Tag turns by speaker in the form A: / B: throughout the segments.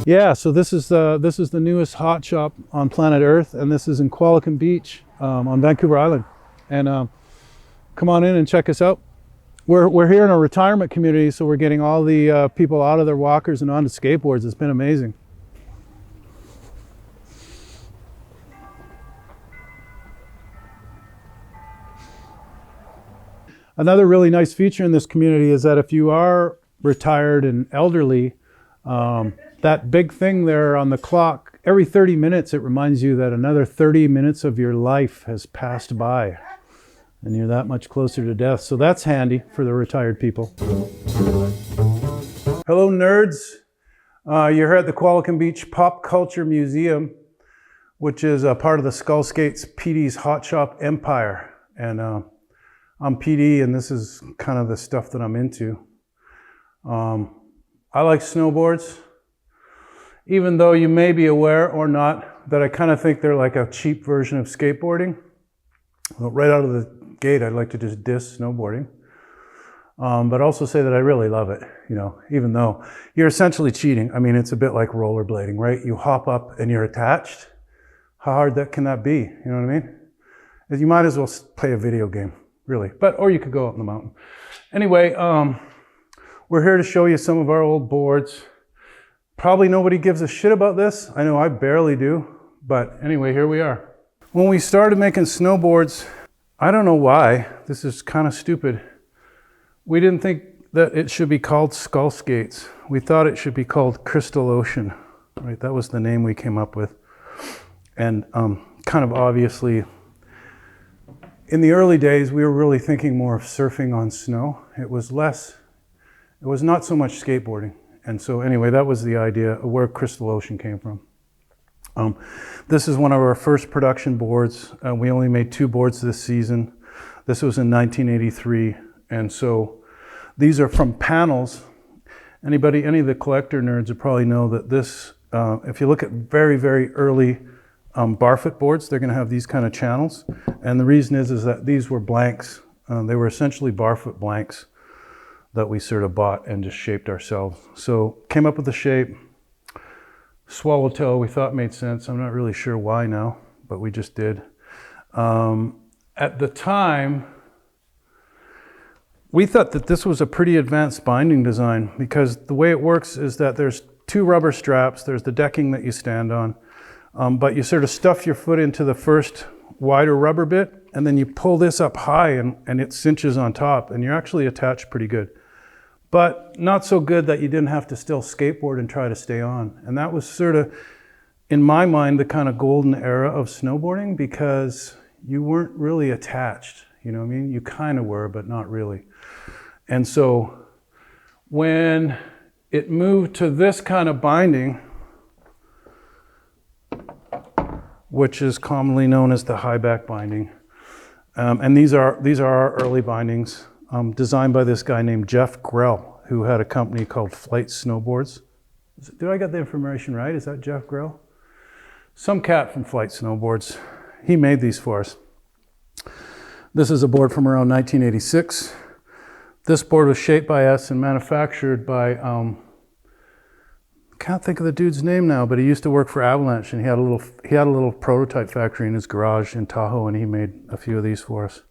A: Yeah, so this is the newest hot shop on planet Earth, and this is in Qualicum Beach on Vancouver Island. And come on in and check us out. We're here in a retirement community, so we're getting all the people out of their walkers and onto skateboards. It's been amazing. Another really nice feature in this community is that if you are retired and elderly, that big thing there on the clock, every 30 minutes, it reminds you that another 30 minutes of your life has passed by and you're that much closer to death. So that's handy for the retired people. Hello, nerds. You're here at the Qualicum Beach Pop Culture Museum, which is a part of the Skull Skates PD's Hot Shop empire. And I'm PD, and this is kind of the stuff that I'm into. I like snowboards, even though you may be aware or not that I kind of think they're like a cheap version of skateboarding. Well, right out of the gate, I'd like to just diss snowboarding, but also say that I really love it, you know, even though you're essentially cheating. I mean, it's a bit like rollerblading, right? You hop up and you're attached. How hard can that be? You know what I mean? You might as well play a video game, really. Or you could go up in the mountain. Anyway, we're here to show you some of our old boards. Probably nobody gives a shit about this. I know I barely do, but anyway, here we are. When we started making snowboards, I don't know why, this is kind of stupid. We didn't think that it should be called Skull Skates. We thought it should be called Crystal Ocean, right? That was the name we came up with. And kind of obviously, in the early days, we were really thinking more of surfing on snow. It was not so much skateboarding. And so anyway, that was the idea of where Crystal Ocean came from. This is one of our first production boards. We only made 2 boards this season. This was in 1983. And so these are from panels. Any of the collector nerds would probably know that this, if you look at very, very early barfoot boards, they're going to have these kind of channels. And the reason is that these were blanks. They were essentially barfoot blanks that we sort of bought and just shaped ourselves. So came up with the shape. Swallowtail we thought made sense. I'm not really sure why now, but we just did. At the time, we thought that this was a pretty advanced binding design because the way it works is that there's 2 rubber straps. There's the decking that you stand on, but you sort of stuff your foot into the first wider rubber bit, and then you pull this up high and it cinches on top, and you're actually attached pretty good. But not so good that you didn't have to still skateboard and try to stay on. And that was sort of, in my mind, the kind of golden era of snowboarding because you weren't really attached. You know what I mean? You kind of were, but not really. And so when it moved to this kind of binding, which is commonly known as the high back binding, and these are our early bindings. Designed by this guy named Jeff Grell, who had a company called Flight Snowboards. Did I get the information right? Is that Jeff Grell? Some cat from Flight Snowboards. He made these for us. This is a board from around 1986. This board was shaped by us and manufactured by, can't think of the dude's name now, but he used to work for Avalanche, and he had a little prototype factory in his garage in Tahoe, and he made a few of these for us.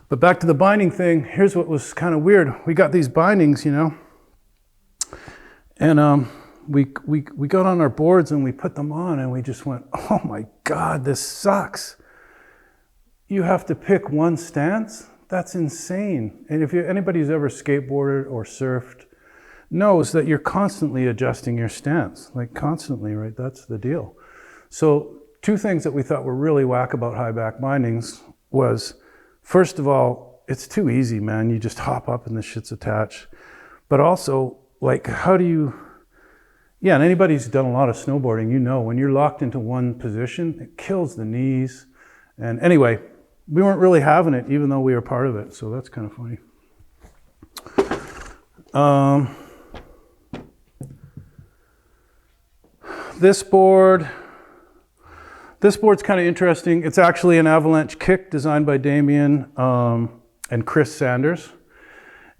A: But back to the binding thing, here's what was kind of weird. We got these bindings, you know, and we got on our boards and we put them on and we just went, oh my God, this sucks. You have to pick one stance? That's insane. And if anybody who's ever skateboarded or surfed knows that you're constantly adjusting your stance, like constantly, right? That's the deal. So 2 things that we thought were really whack about high back bindings was, first of all, it's too easy, man. You just hop up and the shit's attached. But also, like, how do you... Yeah, and anybody who's done a lot of snowboarding, you know, when you're locked into one position, it kills the knees. And anyway, we weren't really having it, even though we were part of it. So that's kind of funny. This board's kind of interesting. It's actually an avalanche kick designed by Damien and Chris Sanders.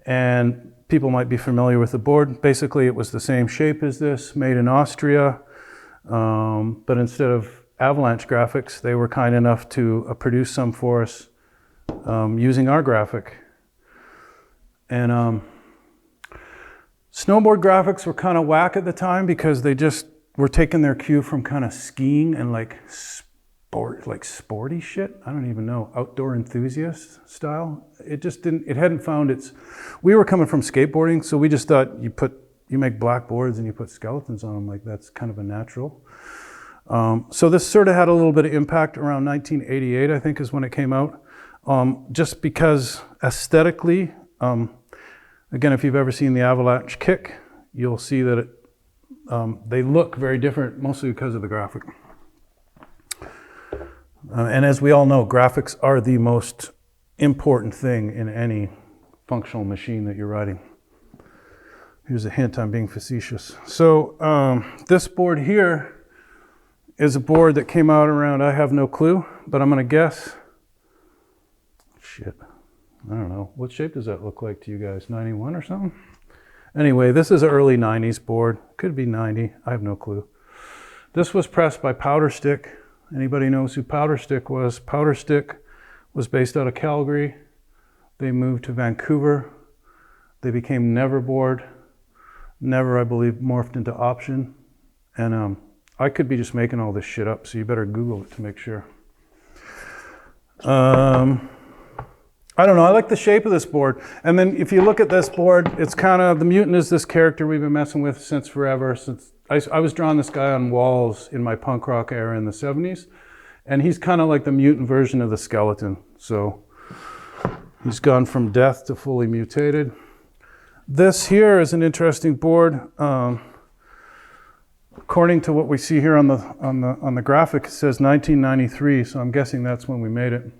A: And people might be familiar with the board. Basically, it was the same shape as this, made in Austria, but instead of avalanche graphics, they were kind enough to produce some for us using our graphic. And snowboard graphics were kind of whack at the time because they just were taking their cue from kind of skiing and like sporty shit. I don't even know, outdoor enthusiast style. It just didn't, it hadn't found its, we were coming from skateboarding, so we just thought you make black boards and you put skeletons on them, like that's kind of a natural. So this sort of had a little bit of impact around 1988, I think is when it came out. Just because aesthetically, again, if you've ever seen the avalanche kick, you'll see that they look very different, mostly because of the graphic. And as we all know, graphics are the most important thing in any functional machine that you're riding. Here's a hint, I'm being facetious. So this board here is a board that came out around, I have no clue, but I'm gonna guess, shit, I don't know. What shape does that look like to you guys? 91 or something? Anyway, this is an early 90s board. Could be 90, I have no clue. This was pressed by Powder Stick. Anybody knows who Powder Stick was? Powder Stick was based out of Calgary. They moved to Vancouver. They became Neverboard. Never, I believe, morphed into Option. And I could be just making all this shit up, so you better Google it to make sure. I don't know, I like the shape of this board. And then if you look at this board, it's kind of, the Mutant is this character we've been messing with since forever. Since I was drawing this guy on walls in my punk rock era in the 70s. And he's kind of like the Mutant version of the skeleton. So he's gone from death to fully mutated. This here is an interesting board. According to what we see here on the graphic, it says 1993, so I'm guessing that's when we made it.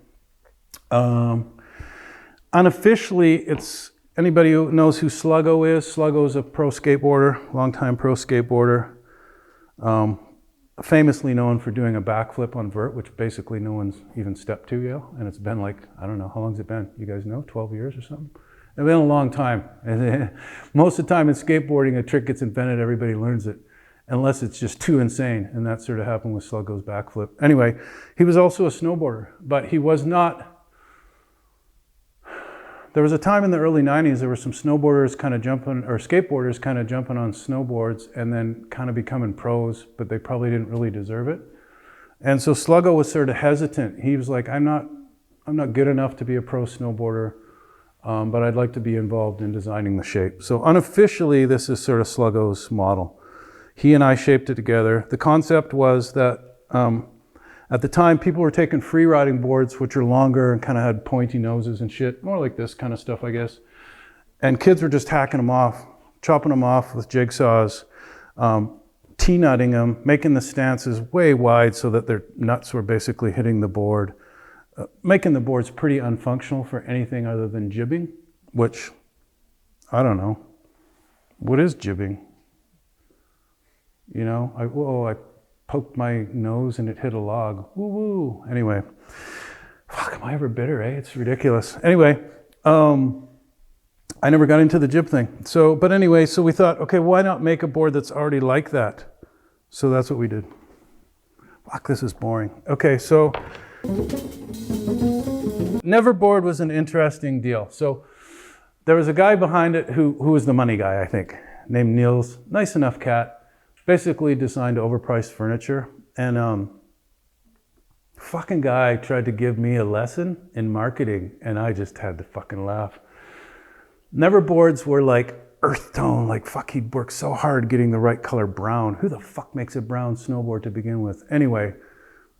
A: Unofficially, it's, anybody who knows who Sluggo is, Sluggo is a pro skateboarder, longtime pro skateboarder, famously known for doing a backflip on vert, which basically no one's even stepped to yet, and it's been like, I don't know, how long's it been? You guys know, 12 years or something? It's been a long time. Most of the time in skateboarding, a trick gets invented, everybody learns it, unless it's just too insane, and that sort of happened with Sluggo's backflip. Anyway, he was also a snowboarder, but he was not. There was a time in the early 90s, there were some snowboarders kind of jumping, or skateboarders kind of jumping on snowboards and then kind of becoming pros, but they probably didn't really deserve it. And so Sluggo was sort of hesitant. He was like, I'm not good enough to be a pro snowboarder, but I'd like to be involved in designing the shape. So unofficially, this is sort of Sluggo's model. He and I shaped it together. The concept was that at the time, people were taking free riding boards, which are longer and kind of had pointy noses and shit, more like this kind of stuff, I guess. And kids were just hacking them off, chopping them off with jigsaws, T-nutting them, making the stances way wide so that their nuts were basically hitting the board, making the boards pretty unfunctional for anything other than jibbing, which, I don't know. What is jibbing? You know, I poked my nose and it hit a log. Woo woo. Anyway, fuck, am I ever bitter, eh? It's ridiculous. Anyway, I never got into the jib thing. So we thought, okay, why not make a board that's already like that? So that's what we did. Fuck, this is boring. Okay, so Neverboard was an interesting deal. So there was a guy behind it who was the money guy, I think, named Niels. Nice enough cat. Basically designed overpriced furniture, and fucking guy tried to give me a lesson in marketing, and I just had to fucking laugh. Neverboards were like earth tone, like fuck, he'd worked so hard getting the right color brown. Who the fuck makes a brown snowboard to begin with? Anyway,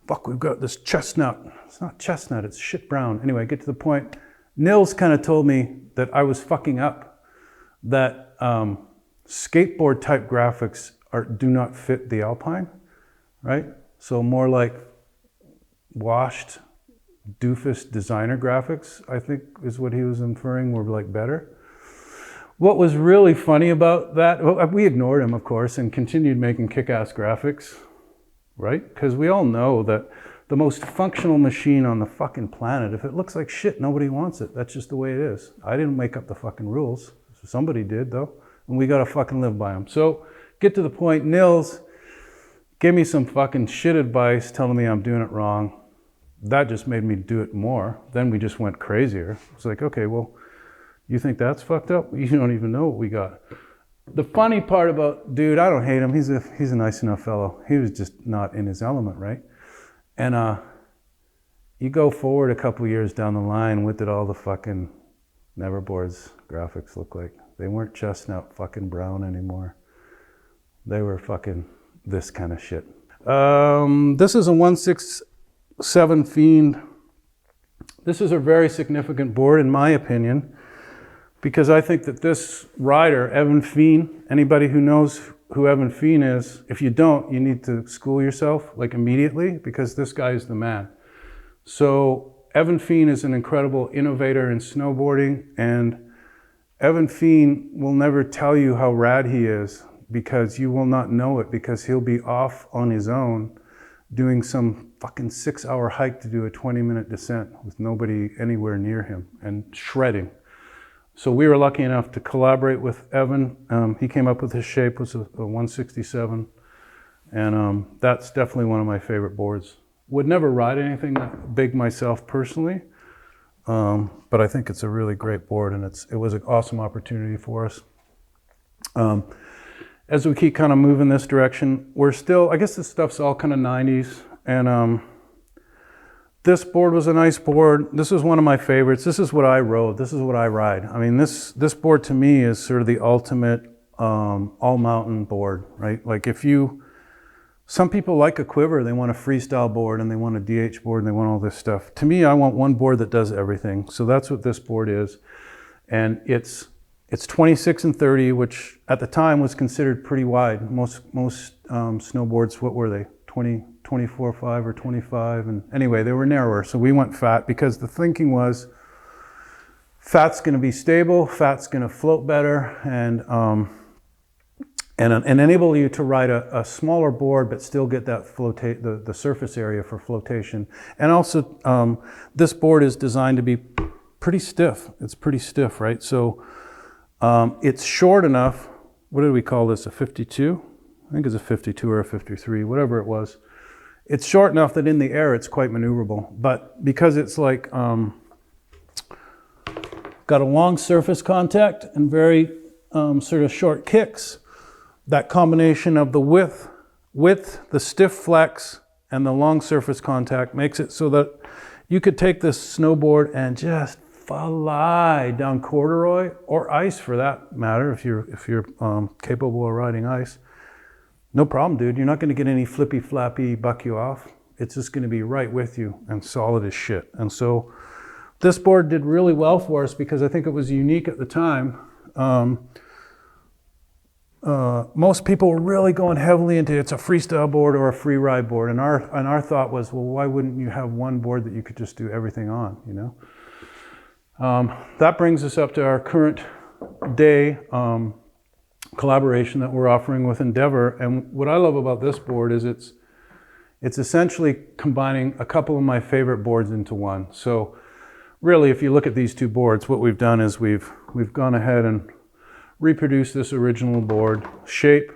A: fuck, we've got this chestnut. It's not chestnut, it's shit brown. Anyway, get to the point. Nils kind of told me that I was fucking up, that skateboard type graphics do not fit the Alpine, right? So more like washed doofus designer graphics, I think is what he was inferring, were like better. What was really funny about that, well, we ignored him, of course, and continued making kick-ass graphics, right? Because we all know that the most functional machine on the fucking planet, if it looks like shit, nobody wants it. That's just the way it is. I didn't make up the fucking rules. It's Somebody did though, and we gotta fucking live by them. So get to the point, Nils gave me some fucking shit advice telling me I'm doing it wrong. That just made me do it more. Then we just went crazier. It's like, okay, well, you think that's fucked up? You don't even know what we got. The funny part about, dude, I don't hate him. He's a nice enough fellow. He was just not in his element, right? And you go forward a couple years down the line, what did all the fucking Neverboards graphics look like? They weren't chestnut fucking brown anymore. They were fucking this kind of shit. This is a 167 Fiend. This is a very significant board in my opinion, because I think that this rider, Evan Fiend, anybody who knows who Evan Fiend is, if you don't, you need to school yourself like immediately, because this guy is the man. So Evan Fiend is an incredible innovator in snowboarding, and Evan Fiend will never tell you how rad he is, because you will not know it, because he'll be off on his own doing some fucking 6-hour hike to do a 20-minute descent with nobody anywhere near him and shredding. So we were lucky enough to collaborate with Evan. He came up with his shape, was a 167, and that's definitely one of my favorite boards. Would never ride anything that big myself personally, but I think it's a really great board, and it was an awesome opportunity for us. As we keep kind of moving this direction, we're still, I guess this stuff's all kind of 90s, and this board was a nice board. This is one of my favorites. This is what I rode. This is what I ride. I mean, this board to me is sort of the ultimate all-mountain board, right? Like some people like a quiver, they want a freestyle board, and they want a DH board, and they want all this stuff. To me, I want one board that does everything. So that's what this board is. And it's 26 and 30, which at the time was considered pretty wide. Most snowboards, what were they? 24.5 or 25, and anyway, they were narrower. So we went fat because the thinking was fat's going to be stable, fat's going to float better, and enable you to ride a smaller board but still get that the surface area for flotation. And also, this board is designed to be pretty stiff. It's pretty stiff, right? So it's short enough. What did we call this? A 52? I think it's a 52 or a 53, whatever it was. It's short enough that in the air it's quite maneuverable, but because it's like got a long surface contact and very sort of short kicks, that combination of the width, the stiff flex, and the long surface contact makes it so that you could take this snowboard and just fly down corduroy or ice for that matter, if you're capable of riding ice. No problem, dude. You're not going to get any flippy flappy buck you off. It's just going to be right with you and solid as shit. And so this board did really well for us because I think it was unique at the time. Most people were really going heavily into it's a freestyle board or a free ride board, and our thought was, well, why wouldn't you have one board that you could just do everything on, you know? That brings us up to our current day collaboration that we're offering with Endeavor. And what I love about this board is it's essentially combining a couple of my favorite boards into one. So really, if you look at these two boards, what we've done is we've gone ahead and reproduced this original board shape.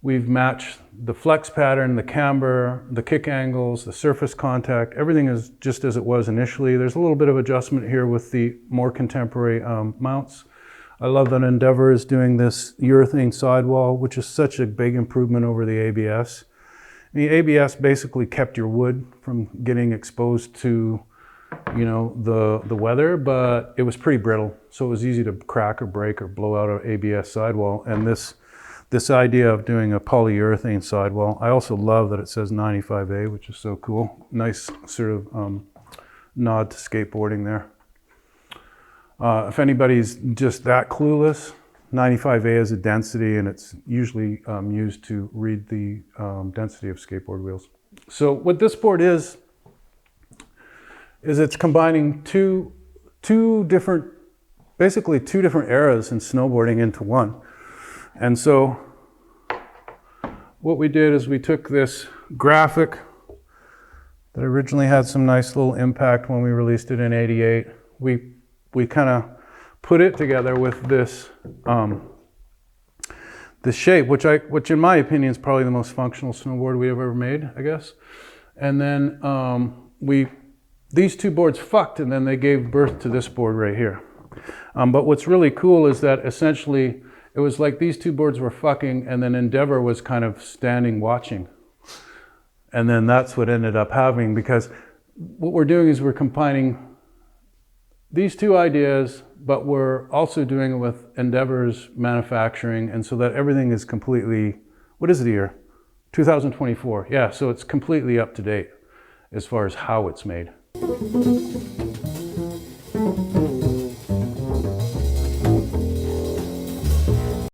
A: We've matched the flex pattern, the camber, the kick angles, the surface contact. Everything is just as it was initially. There's a little bit of adjustment here with the more contemporary mounts. I love that Endeavor is doing this urethane sidewall, which is such a big improvement over the ABS. The ABS basically kept your wood from getting exposed to, you know, the weather, but it was pretty brittle, so it was easy to crack or break or blow out an ABS sidewall. And this idea of doing a polyurethane sidewall, I also love that it says 95A, which is so cool. Nice sort of nod to skateboarding there. If anybody's just that clueless, 95A is a density, and it's usually used to read the density of skateboard wheels. So what this board is it's combining two different eras in snowboarding into one. And so what we did is we took this graphic that originally had some nice little impact when we released it in '88. We kind of put it together with this this shape, which in my opinion is probably the most functional snowboard we have ever made, I guess. And then these two boards fucked, and then they gave birth to this board right here. But what's really cool is that essentially it was like these two boards were fucking, and then Endeavor was kind of standing watching. And then that's what ended up happening, because what we're doing is we're combining these two ideas, but we're also doing it with Endeavor's manufacturing, and so that everything is completely, what is the year? 2024. Yeah, so it's completely up to date as far as how it's made.